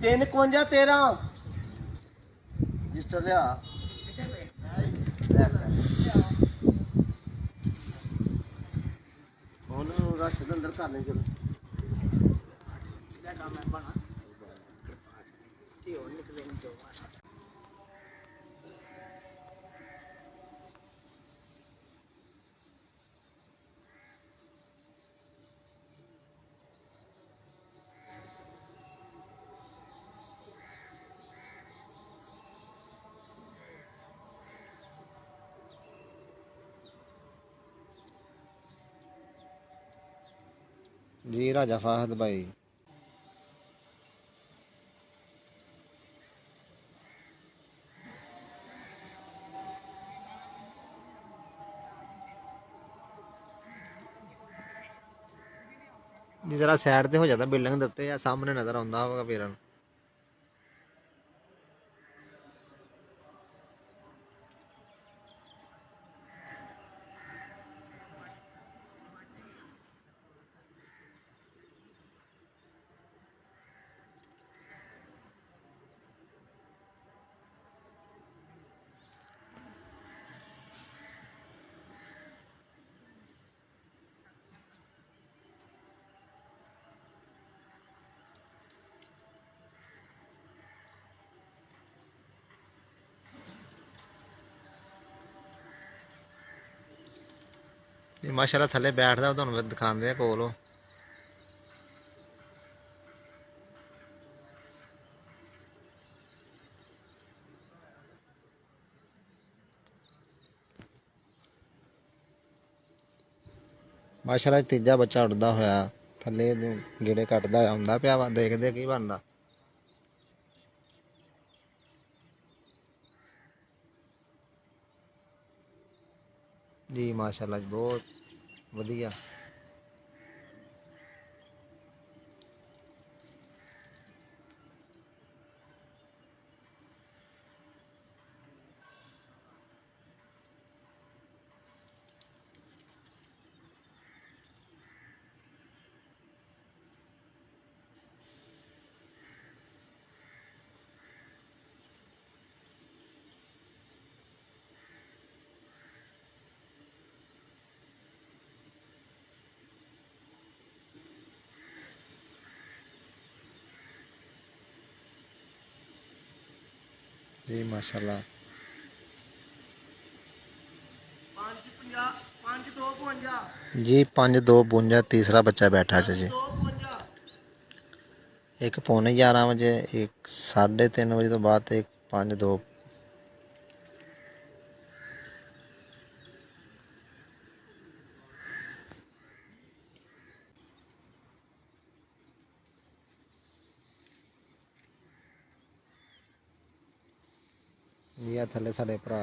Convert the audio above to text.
351 13 register ਲਿਆ ਹੁਣ rush ਦੇ ਅੰਦਰ ਕਰ ਲੈ ਚਲੋ ਕੰਮ ਹੈ ਬਣਾ ਇਹ ਹੋਰ ਨਿਕਲੇ ਨਹੀਂ ਜੋ जी राजा फाहद भाई जी जरा साइड ते हो जाता बिल्डिंग दे उत्ते सामने नजर आंदा होगा फिर माशाल्लाह थले बैठदा तुहानू दिखांदे आ कोल माशाल्लाह तीजा बच्चा उड़दा होया थले गेड़े कटदा होया आंदा पिया वा देखदे की बनदा जी माशाल्लाह बहुत वधिया जी माशाल्लाह 5 जी 5-2-52 तीसरा बच्चा बैठा है जी एक 11:15 बजे एक 3:30 बजे तो बाद एक 5-2 जी थले साढ़े भरा